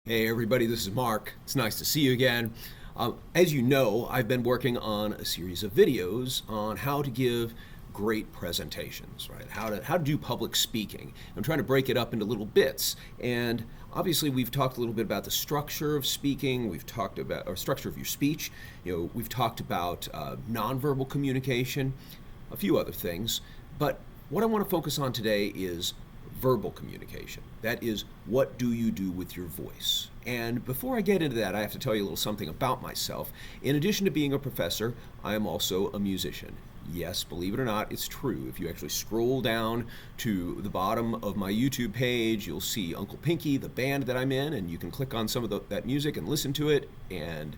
Hey everybody, this is Mark. It's nice to see you again. As you know, I've been working on a series of videos on how to give great presentations, right? How to do public speaking. I'm trying to break it up into little bits. And obviously we've talked a little bit about the structure of speaking. We've talked about or structure of your speech. We've talked about nonverbal communication, a few other things. But what I want to focus on today is verbal communication. That is, what do you do with your voice? And before I get into that, I have to tell you a little something about myself. In addition to being a professor, I am also a musician. Yes, believe it or not, it's true. If you actually scroll down to the bottom of my YouTube page, you'll see Uncle Pinky, the band that I'm in, and you can click on some of that music and listen to it and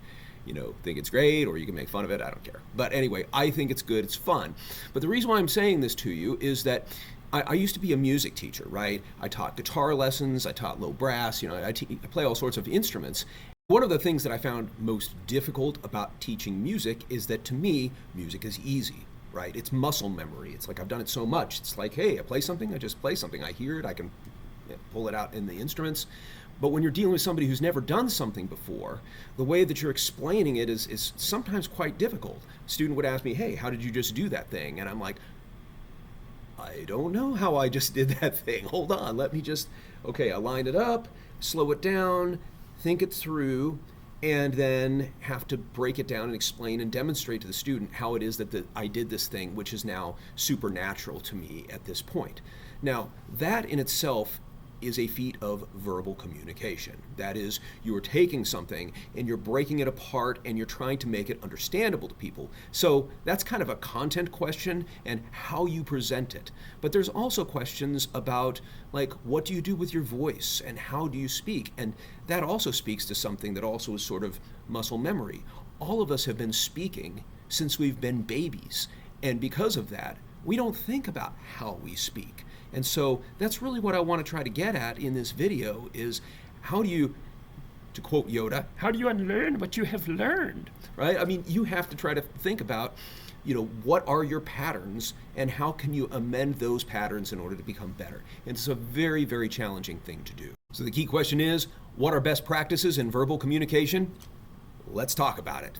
think it's great, or you can make fun of it. I don't care. But anyway, I think it's good. It's fun. But the reason why I'm saying this to you is that I used to be a music teacher, right? I taught guitar lessons, I taught low brass, I play all sorts of instruments. One of the things that I found most difficult about teaching music is that, to me, music is easy, right? It's muscle memory. It's like I've done it so much. It's like, hey, I play something, I just play something. I hear it, I can pull it out in the instruments. But when you're dealing with somebody who's never done something before, the way that you're explaining it is sometimes quite difficult. A student would ask me, hey, how did you just do that thing? And I'm like, I don't know how I just did that thing. Hold on, I line it up, slow it down, think it through, and then have to break it down and explain and demonstrate to the student how it is that I did this thing, which is now supernatural to me at this point. Now, that in itself is a feat of verbal communication. That is, you are taking something and you're breaking it apart and you're trying to make it understandable to people. So that's kind of a content question and how you present it. But there's also questions about, like, what do you do with your voice and how do you speak? And that also speaks to something that also is sort of muscle memory. All of us have been speaking since we've been babies. And because of that, we don't think about how we speak. And so that's really what I want to try to get at in this video is, how do you, to quote Yoda, how do you unlearn what you have learned, right? I mean, you have to try to think about, what are your patterns and how can you amend those patterns in order to become better? And it's a very, very challenging thing to do. So the key question is, what are best practices in verbal communication? Let's talk about it.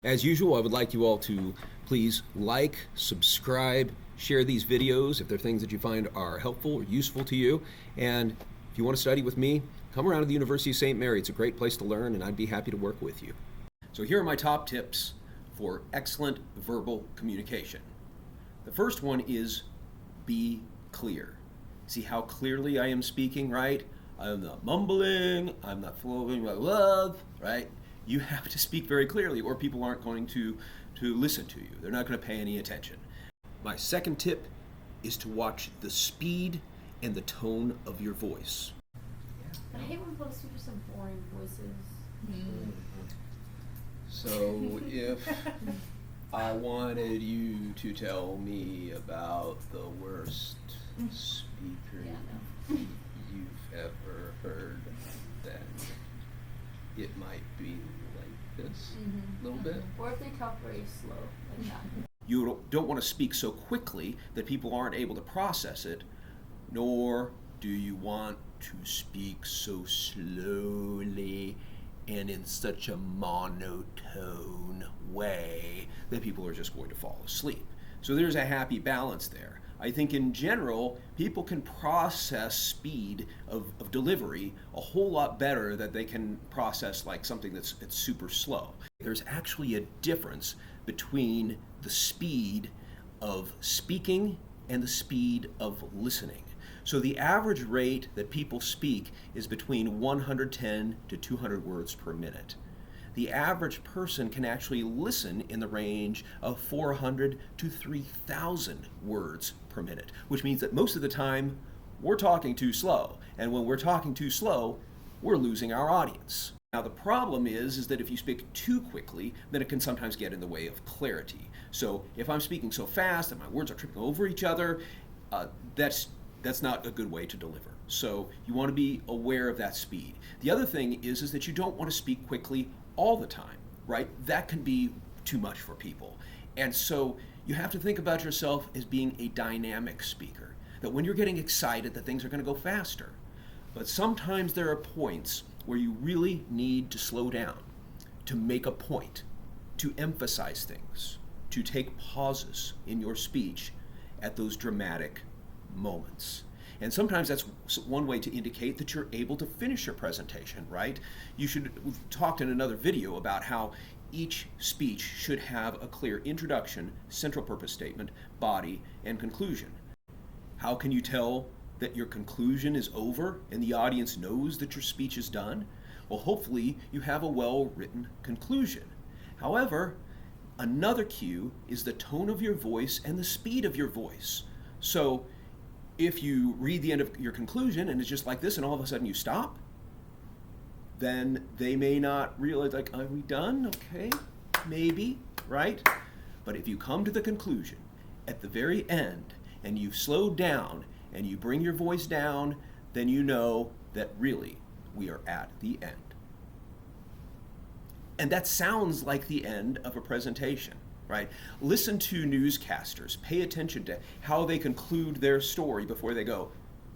As usual, I would like you all to please like, subscribe, share these videos if they're things that you find are helpful or useful to you. And if you want to study with me, come around to the University of St. Mary. It's a great place to learn, and I'd be happy to work with you. So here are my top tips for excellent verbal communication. The first one is be clear. See how clearly I am speaking, right? I'm not mumbling, I'm not flowing my love, right? You have to speak very clearly or people aren't going to listen to you. They're not going to pay any attention. My second tip is to watch the speed and the tone of your voice. I hate when folks do some boring voices. So if I wanted you to tell me about the worst speaker you've ever heard, then it might be like this, a little bit. Or if they talk very slow, like that. You don't want to speak so quickly that people aren't able to process it, nor do you want to speak so slowly and in such a monotone way that people are just going to fall asleep. So there's a happy balance there. I think in general, people can process speed of delivery a whole lot better than they can process like something that's super slow. There's actually a difference between the speed of speaking and the speed of listening. So the average rate that people speak is between 110 to 200 words per minute. The average person can actually listen in the range of 400 to 3,000 words per minute, which means that most of the time we're talking too slow. And when we're talking too slow, we're losing our audience. Now the problem is that if you speak too quickly, then it can sometimes get in the way of clarity. So if I'm speaking so fast that my words are tripping over each other, that's not a good way to deliver. So you want to be aware of that speed. The other thing is that you don't want to speak quickly all the time, right? That can be too much for people. And so you have to think about yourself as being a dynamic speaker, that when you're getting excited that things are going to go faster. But sometimes there are points where you really need to slow down, to make a point, to emphasize things, to take pauses in your speech at those dramatic moments. And sometimes that's one way to indicate that you're able to finish your presentation, right? We've talked in another video about how each speech should have a clear introduction, central purpose statement, body, and conclusion. How can you tell that your conclusion is over and the audience knows that your speech is done? Well, hopefully you have a well-written conclusion. However, another cue is the tone of your voice and the speed of your voice. So if you read the end of your conclusion and it's just like this and all of a sudden you stop, then they may not realize, like, are we done? Okay, maybe, right? But if you come to the conclusion at the very end and you've slowed down and you bring your voice down, then you know that really we are at the end. And that sounds like the end of a presentation, right? Listen to newscasters. Pay attention to how they conclude their story before they go,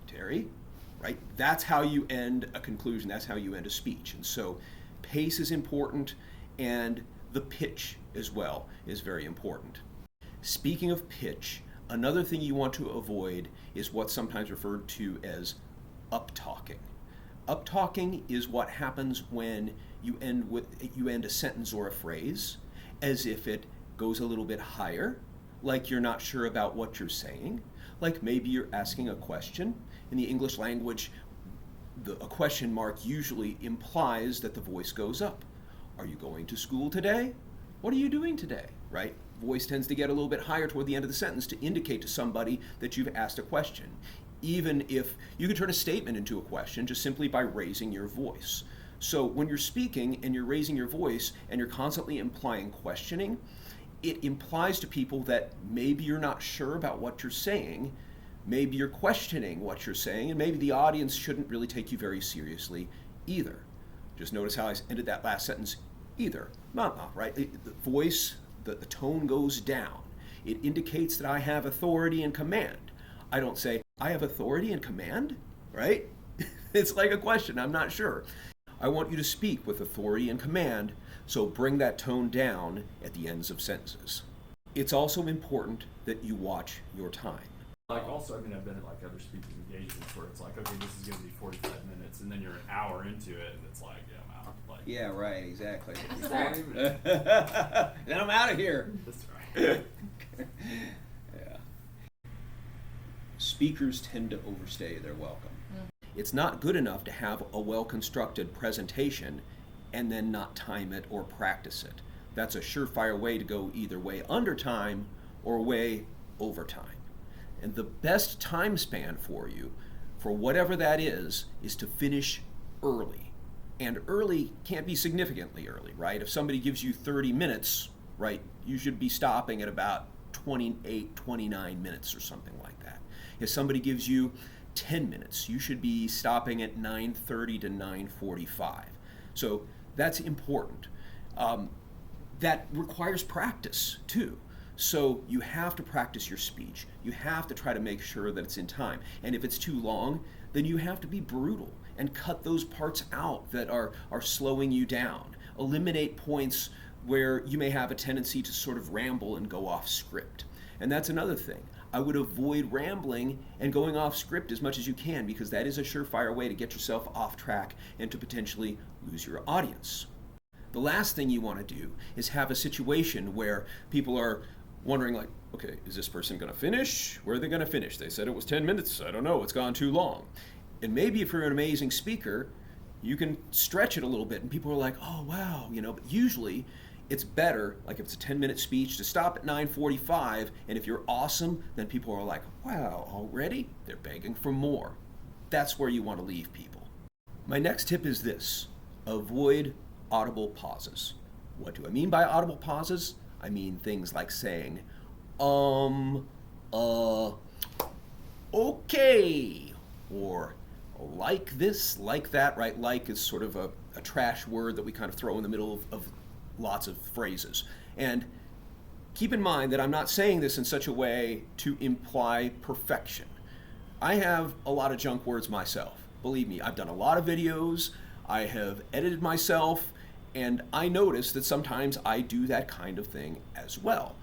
Terry, right? That's how you end a conclusion. That's how you end a speech. And so pace is important, and the pitch as well is very important. Speaking of pitch, another thing you want to avoid is what's sometimes referred to as uptalking. Uptalking is what happens when you end a sentence or a phrase as if it goes a little bit higher, like you're not sure about what you're saying, like maybe you're asking a question. In the English language, a question mark usually implies that the voice goes up. Are you going to school today? What are you doing today, right? Voice tends to get a little bit higher toward the end of the sentence to indicate to somebody that you've asked a question. Even if you can turn a statement into a question just simply by raising your voice. So when you're speaking and you're raising your voice and you're constantly implying questioning, it implies to people that maybe you're not sure about what you're saying, maybe you're questioning what you're saying, and maybe the audience shouldn't really take you very seriously either. Just notice how I ended that last sentence, either. Not, right? The voice, the tone goes down. It indicates that I have authority and command. I don't say, I have authority and command, right? It's like a question, I'm not sure. I want you to speak with authority and command, so bring that tone down at the ends of sentences. It's also important that you watch your time. Like also, I mean, I've been at like other speaking engagements where it's like, okay, this is going to be 45 minutes, and then you're an hour into it, and it's like, yeah, I'm out. Like, Yeah, right, exactly. That's Then I'm out of here. right. Yeah. Speakers tend to overstay their welcome. It's not good enough to have a well-constructed presentation and then not time it or practice it. That's a surefire way to go either way under time or way over time. And the best time span for you, for whatever that is to finish early. And early can't be significantly early, right? If somebody gives you 30 minutes, right, you should be stopping at about 28, 29 minutes or something like that. If somebody gives you 10 minutes, you should be stopping at 9:30 to 9:45. So that's important. That requires practice too. So you have to practice your speech. You have to try to make sure that it's in time. And if it's too long, then you have to be brutal and cut those parts out that are slowing you down. Eliminate points where you may have a tendency to sort of ramble and go off script. And that's another thing. I would avoid rambling and going off script as much as you can, because that is a surefire way to get yourself off track and to potentially lose your audience. The last thing you want to do is have a situation where people are wondering, like, okay, is this person going to finish? Where are they going to finish? They said it was 10 minutes. I don't know. It's gone too long. And maybe if you're an amazing speaker, you can stretch it a little bit and people are like, oh, wow, but usually it's better, like if it's a 10-minute speech, to stop at 9:45, and if you're awesome, then people are like, wow, already? They're begging for more. That's where you want to leave people. My next tip is this. Avoid audible pauses. What do I mean by audible pauses? I mean things like saying, uh, okay, or like this, like that, right? Like is sort of a trash word that we kind of throw in the middle of lots of phrases. And keep in mind that I'm not saying this in such a way to imply perfection. I have a lot of junk words myself. Believe me, I've done a lot of videos, I have edited myself, and I notice that sometimes I do that kind of thing as well.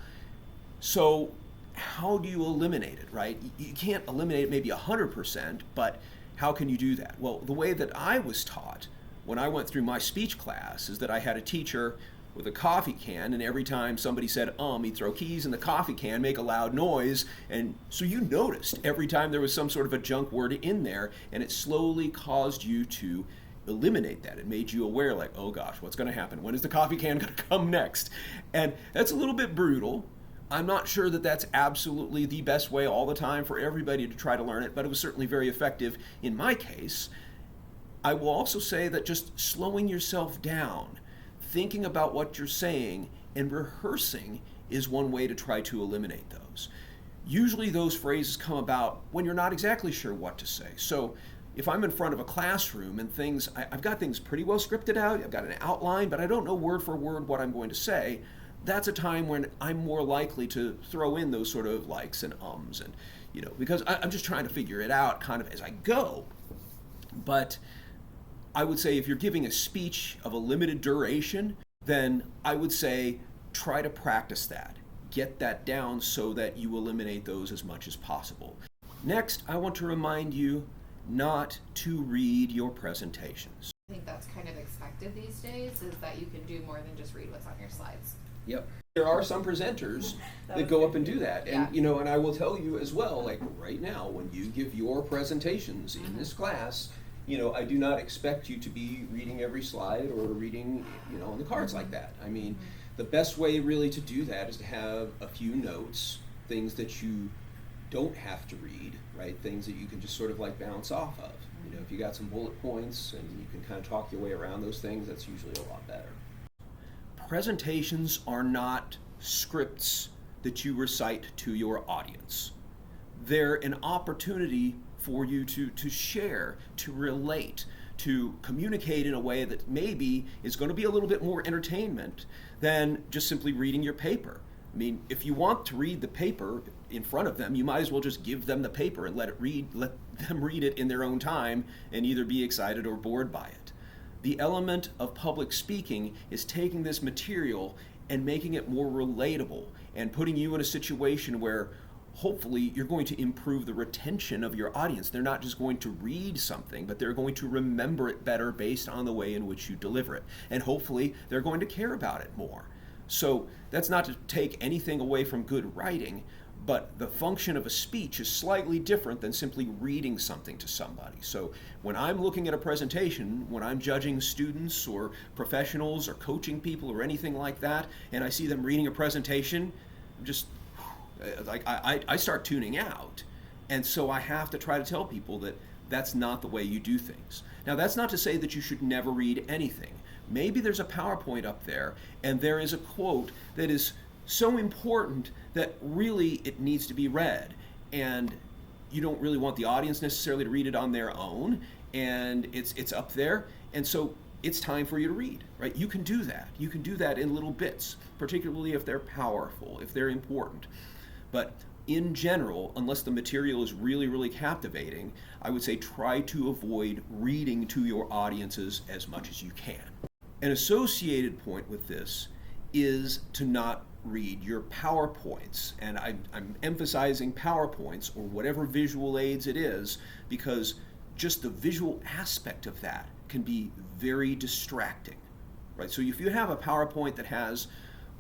So how do you eliminate it, right? You can't eliminate it maybe 100%, but how can you do that? Well, the way that I was taught when I went through my speech class is that I had a teacher with a coffee can, and every time somebody said he'd throw keys in the coffee can, make a loud noise, and so you noticed every time there was some sort of a junk word in there, and it slowly caused you to eliminate that. It made you aware, like, oh gosh, what's going to happen? When is the coffee can going to come next? And that's a little bit brutal. I'm not sure that that's absolutely the best way all the time for everybody to try to learn it, but it was certainly very effective in my case. I will also say that just slowing yourself down, thinking about what you're saying, and rehearsing is one way to try to eliminate those. Usually those phrases come about when you're not exactly sure what to say. So if I'm in front of a classroom and I've got things pretty well scripted out, I've got an outline, but I don't know word for word what I'm going to say, that's a time when I'm more likely to throw in those sort of likes and ums, and because I'm just trying to figure it out kind of as I go. But I would say if you're giving a speech of a limited duration, then I would say try to practice that. Get that down so that you eliminate those as much as possible. Next, I want to remind you not to read your presentations. I think that's kind of expected these days, is that you can do more than just read what's on your slides. Yep. There are some presenters that go up and do that. And and I will tell you as well, like right now, when you give your presentations in this class, I do not expect you to be reading every slide or reading, on the cards like that. I mean, the best way really to do that is to have a few notes, things that you don't have to read, right? Things that you can just sort of like bounce off of. If you got some bullet points and you can kind of talk your way around those things, that's usually a lot better. Presentations are not scripts that you recite to your audience. They're an opportunity for you to share, to relate, to communicate in a way that maybe is going to be a little bit more entertainment than just simply reading your paper. I mean, if you want to read the paper in front of them, you might as well just give them the paper and let them read it in their own time and either be excited or bored by it. The element of public speaking is taking this material and making it more relatable and putting you in a situation where hopefully you're going to improve the retention of your audience. They're not just going to read something, but they're going to remember it better based on the way in which you deliver it. And hopefully they're going to care about it more. So that's not to take anything away from good writing, but the function of a speech is slightly different than simply reading something to somebody. So when I'm looking at a presentation, when I'm judging students or professionals or coaching people or anything like that, and I see them reading a presentation, just like I start tuning out. And so I have to try to tell people that that's not the way you do things. Now, that's not to say that you should never read anything. Maybe there's a PowerPoint up there and there is a quote that is so important that really it needs to be read, and you don't really want the audience necessarily to read it on their own, and it's up there, and so it's time for you to read, right? You can do that. You can do that in little bits, particularly if they're powerful, if they're important. But in general, unless the material is really, really captivating, I would say try to avoid reading to your audiences as much as you can. An associated point with this is to not read your PowerPoints. And I'm emphasizing PowerPoints or whatever visual aids it is, because just the visual aspect of that can be very distracting, right? So if you have a PowerPoint that has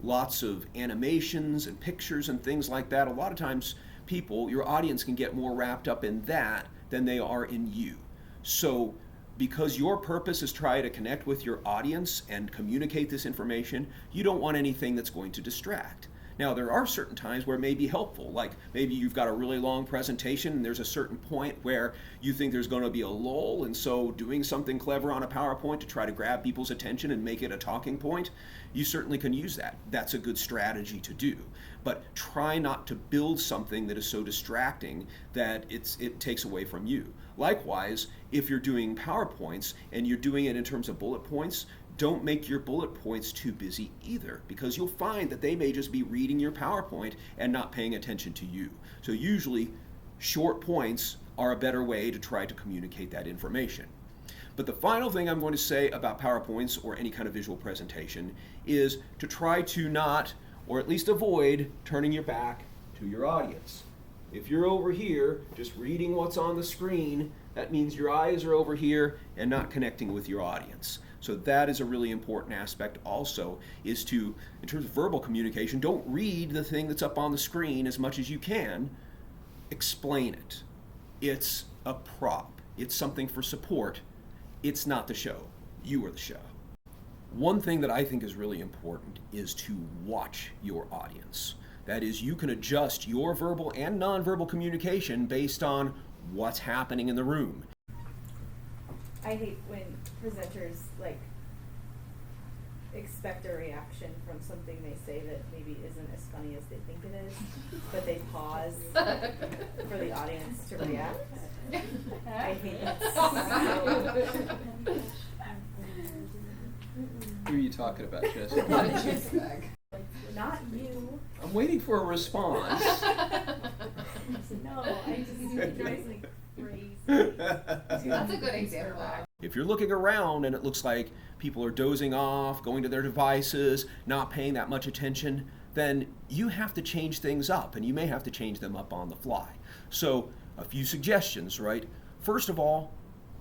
lots of animations and pictures and things like that, a lot of times your audience can get more wrapped up in that than they are in you. So because your purpose is try to connect with your audience and communicate this information, you don't want anything that's going to distract. Now, there are certain times where it may be helpful, like maybe you've got a really long presentation and there's a certain point where you think there's going to be a lull, and so doing something clever on a PowerPoint to try to grab people's attention and make it a talking point, you certainly can use that. That's a good strategy to do. But try not to build something that is so distracting that it takes away from you. Likewise, if you're doing PowerPoints and you're doing it in terms of bullet points, don't make your bullet points too busy either, because you'll find that they may just be reading your PowerPoint and not paying attention to you. So usually, short points are a better way to try to communicate that information. But the final thing I'm going to say about PowerPoints or any kind of visual presentation is to try to not, or at least avoid, turning your back to your audience. If you're over here just reading what's on the screen, that means your eyes are over here and not connecting with your audience. So that is a really important aspect also, is to, in terms of verbal communication, don't read the thing that's up on the screen as much as you can. Explain it. It's a prop. It's something for support. It's not the show. You are the show. One thing that I think is really important is to watch your audience. That is, you can adjust your verbal and nonverbal communication based on what's happening in the room. I hate when presenters expect a reaction from something they say that maybe isn't as funny as they think it is, but they pause for the audience to react. I hate that so. Who are you talking about, Jessica? Not you. I'm waiting for a response. No, it drives me crazy. That's a good example. If you're looking around and it looks like people are dozing off, going to their devices, not paying that much attention, then you have to change things up, and you may have to change them up on the fly. So a few suggestions, right? First of all,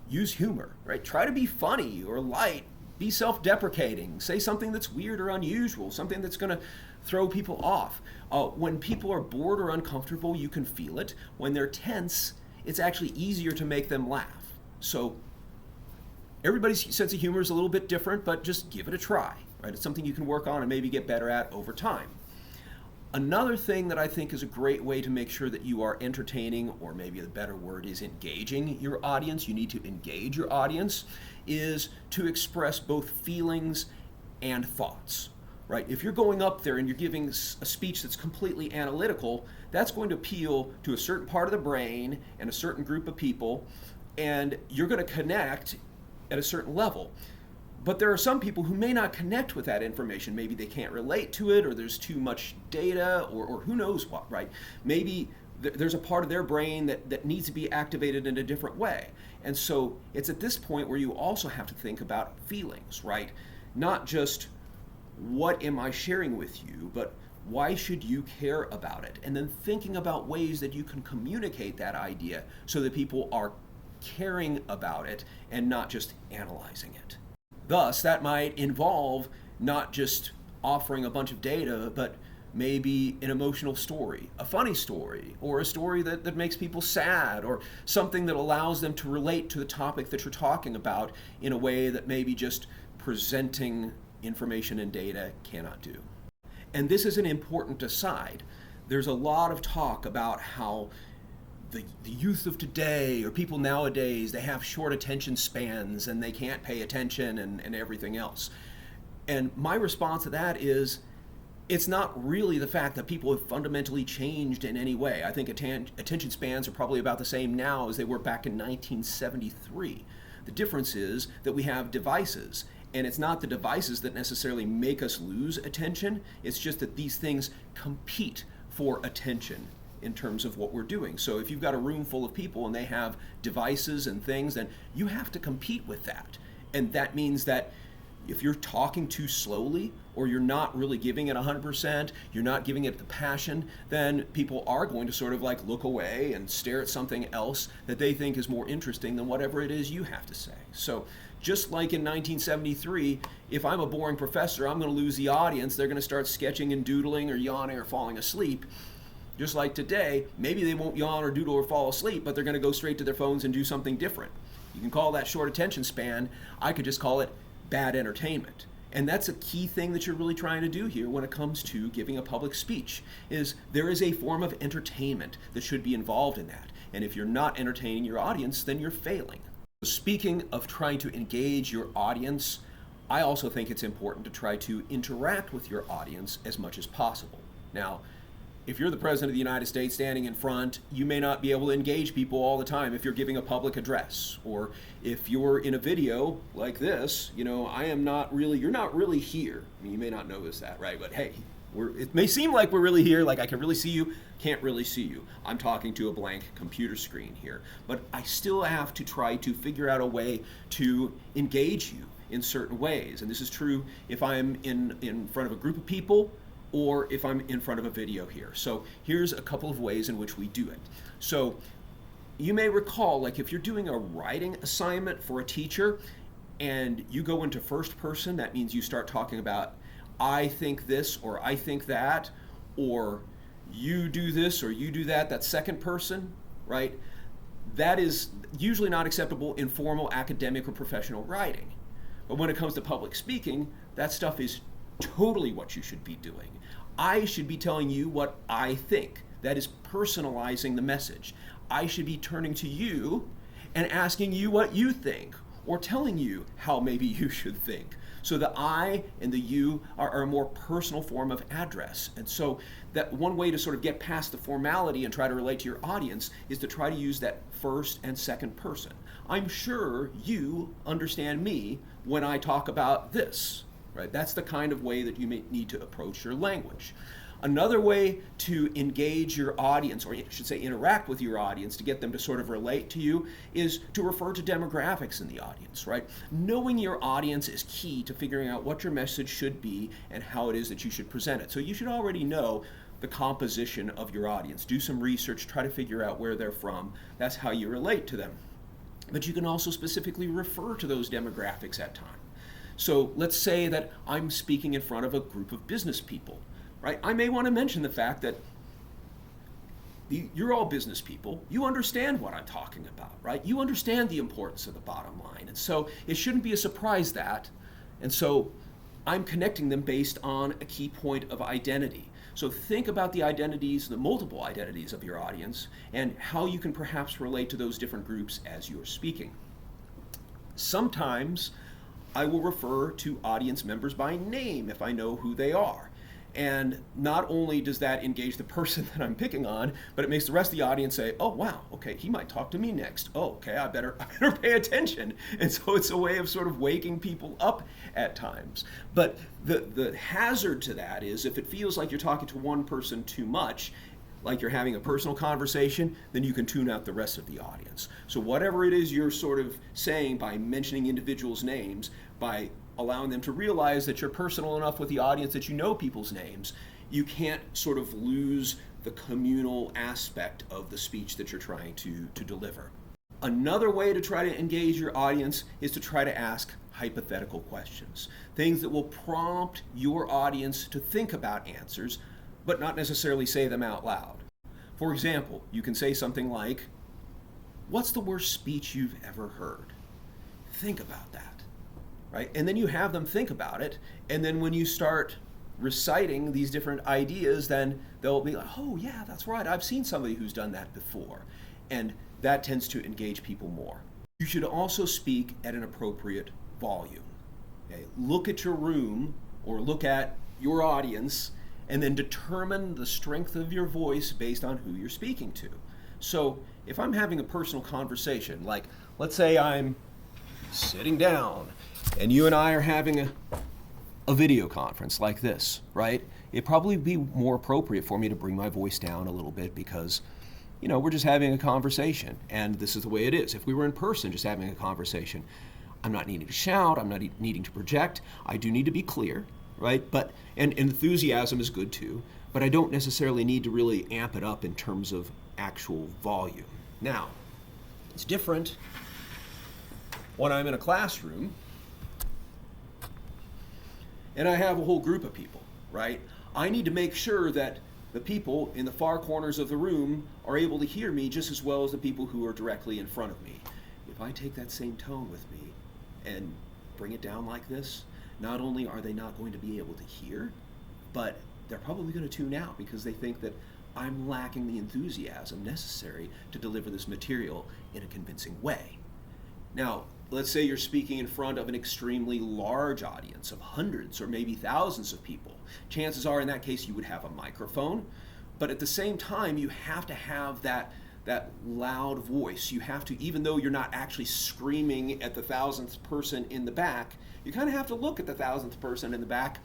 use humor, right? Try to be funny or light. Be self-deprecating. Say something that's weird or unusual, something that's going to throw people off. When people are bored or uncomfortable, you can feel it. When they're tense, it's actually easier to make them laugh. So everybody's sense of humor is a little bit different, but just give it a try, right? It's something you can work on and maybe get better at over time. Another thing that I think is a great way to make sure that you are entertaining, or maybe the better word is engaging your audience, you need to engage your audience, is to express both feelings and thoughts, right? If you're going up there and you're giving a speech that's completely analytical, that's going to appeal to a certain part of the brain and a certain group of people, and you're going to connect at a certain level. But there are some people who may not connect with that information. Maybe they can't relate to it, or there's too much data, or who knows what, right? Maybe there's a part of their brain that needs to be activated in a different way. And so it's at this point where you also have to think about feelings, right? Not just what am I sharing with you, but why should you care about it? And then thinking about ways that you can communicate that idea so that people are caring about it and not just analyzing it. Thus, that might involve not just offering a bunch of data, but maybe an emotional story, a funny story, or a story that makes people sad, or something that allows them to relate to the topic that you're talking about in a way that maybe just presenting information and data cannot do. And this is an important aside. There's a lot of talk about how the youth of today, or people nowadays, they have short attention spans and they can't pay attention and everything else. And my response to that is, it's not really the fact that people have fundamentally changed in any way. I think attention spans are probably about the same now as they were back in 1973. The difference is that we have devices, and it's not the devices that necessarily make us lose attention. It's just that these things compete for attention in terms of what we're doing. So if you've got a room full of people and they have devices and things, then you have to compete with that. And that means that if you're talking too slowly, or you're not really giving it 100%, you're not giving it the passion, then people are going to sort of like look away and stare at something else that they think is more interesting than whatever it is you have to say. So just like in 1973, if I'm a boring professor, I'm going to lose the audience. They're going to start sketching and doodling or yawning or falling asleep. Just like today, maybe they won't yawn or doodle or fall asleep, but they're going to go straight to their phones and do something different. You can call that short attention span. I could just call it bad entertainment. And that's a key thing that you're really trying to do here when it comes to giving a public speech, is there is a form of entertainment that should be involved in that. And if you're not entertaining your audience, then you're failing. Speaking of trying to engage your audience, I also think it's important to try to interact with your audience as much as possible. Now, if you're the President of the United States standing in front, you may not be able to engage people all the time if you're giving a public address. Or if you're in a video like this, you're not really here. I mean, you may not notice that, right? But hey, it may seem like we're really here, like I can really see you, can't really see you. I'm talking to a blank computer screen here. But I still have to try to figure out a way to engage you in certain ways. And this is true if I'm in front of a group of people, or if I'm in front of a video here. So here's a couple of ways in which we do it. So you may recall, like if you're doing a writing assignment for a teacher and you go into first person, that means you start talking about, I think this, or I think that, or you do this, or you do that. That's second person, right? That is usually not acceptable in formal academic or professional writing. But when it comes to public speaking, that stuff is totally what you should be doing. I should be telling you what I think. That is personalizing the message. I should be turning to you and asking you what you think, or telling you how maybe you should think. So the I and the you are a more personal form of address. And so that one way to sort of get past the formality and try to relate to your audience is to try to use that first and second person. I'm sure you understand me when I talk about this. Right? That's the kind of way that you may need to approach your language. Another way to engage your audience, or I should say interact with your audience to get them to sort of relate to you, is to refer to demographics in the audience, right? Knowing your audience is key to figuring out what your message should be and how it is that you should present it. So you should already know the composition of your audience. Do some research, try to figure out where they're from. That's how you relate to them. But you can also specifically refer to those demographics at times. So let's say that I'm speaking in front of a group of business people, right? I may want to mention the fact that you're all business people. You understand what I'm talking about, right? You understand the importance of the bottom line. And so it shouldn't be a surprise that. And so I'm connecting them based on a key point of identity. So think about the identities, the multiple identities of your audience, and how you can perhaps relate to those different groups as you're speaking. Sometimes I will refer to audience members by name if I know who they are. And not only does that engage the person that I'm picking on, but it makes the rest of the audience say, oh, wow, okay, he might talk to me next. Oh, okay, I better pay attention. And so it's a way of sort of waking people up at times. But the hazard to that is if it feels like you're talking to one person too much, like you're having a personal conversation, then you can tune out the rest of the audience. So whatever it is you're sort of saying by mentioning individuals' names, by allowing them to realize that you're personal enough with the audience that you know people's names, you can't sort of lose the communal aspect of the speech that you're trying to deliver. Another way to try to engage your audience is to try to ask hypothetical questions, things that will prompt your audience to think about answers, but not necessarily say them out loud. For example, you can say something like, what's the worst speech you've ever heard? Think about that. Right? And then you have them think about it, and then when you start reciting these different ideas, then they'll be like, oh yeah, that's right, I've seen somebody who's done that before. And that tends to engage people more. You should also speak at an appropriate volume. Okay? Look at your room, or look at your audience, and then determine the strength of your voice based on who you're speaking to. So if I'm having a personal conversation, like let's say I'm sitting down, and you and I are having a video conference like this, right? It'd probably be more appropriate for me to bring my voice down a little bit because, we're just having a conversation, and this is the way it is. If we were in person just having a conversation, I'm not needing to shout, I'm not needing to project. I do need to be clear, right? And enthusiasm is good too, but I don't necessarily need to really amp it up in terms of actual volume. Now, it's different when I'm in a classroom and I have a whole group of people, right? I need to make sure that the people in the far corners of the room are able to hear me just as well as the people who are directly in front of me. If I take that same tone with me and bring it down like this, not only are they not going to be able to hear, but they're probably going to tune out because they think that I'm lacking the enthusiasm necessary to deliver this material in a convincing way. Now, let's say you're speaking in front of an extremely large audience of hundreds or maybe thousands of people. Chances are in that case you would have a microphone, but at the same time you have to have that loud voice. You have to, even though you're not actually screaming at the 1,000th person in the back, you kind of have to look at the 1,000th person in the back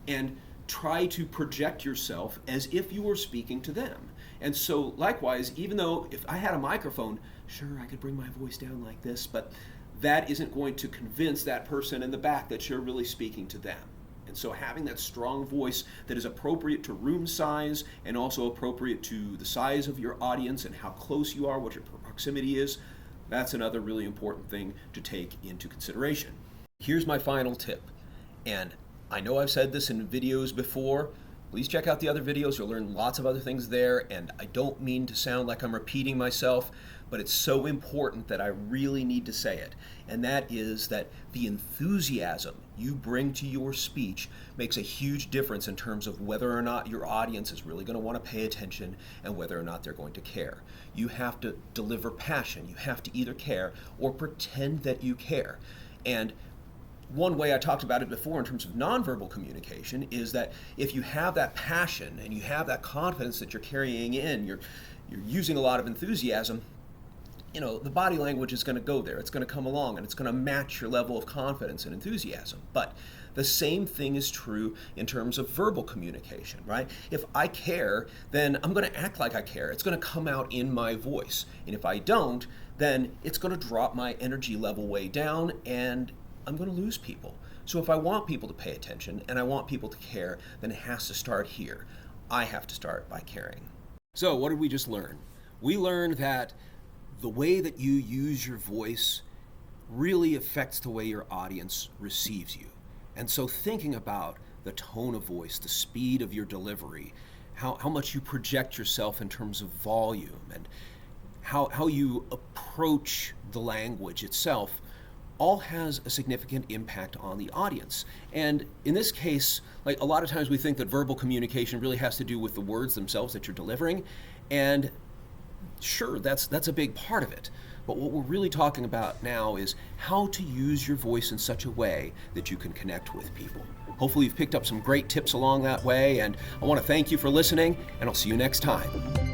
and try to project yourself as if you were speaking to them. And so likewise, even though if I had a microphone, sure, I could bring my voice down like this, but that isn't going to convince that person in the back that you're really speaking to them. And so having that strong voice that is appropriate to room size and also appropriate to the size of your audience and how close you are, what your proximity is, that's another really important thing to take into consideration. Here's my final tip, and I know I've said this in videos before. Please check out the other videos. You'll learn lots of other things there, and I don't mean to sound like I'm repeating myself, but it's so important that I really need to say it. And that is that the enthusiasm you bring to your speech makes a huge difference in terms of whether or not your audience is really going to want to pay attention and whether or not they're going to care. You have to deliver passion. You have to either care or pretend that you care. And one way I talked about it before in terms of nonverbal communication is that if you have that passion and you have that confidence that you're carrying in, you're using a lot of enthusiasm, the body language is going to go there. It's going to come along and it's going to match your level of confidence and enthusiasm. But the same thing is true in terms of verbal communication, right? If I care, then I'm going to act like I care. It's going to come out in my voice. And if I don't, then it's going to drop my energy level way down and I'm going to lose people. So if I want people to pay attention and I want people to care, then it has to start here. I have to start by caring. So what did we just learn? We learned that the way that you use your voice really affects the way your audience receives you. And so thinking about the tone of voice, the speed of your delivery, how much you project yourself in terms of volume, and how you approach the language itself all has a significant impact on the audience. And in this case, like a lot of times we think that verbal communication really has to do with the words themselves that you're delivering. And sure, that's a big part of it. But what we're really talking about now is how to use your voice in such a way that you can connect with people. Hopefully you've picked up some great tips along that way, and I want to thank you for listening, and I'll see you next time.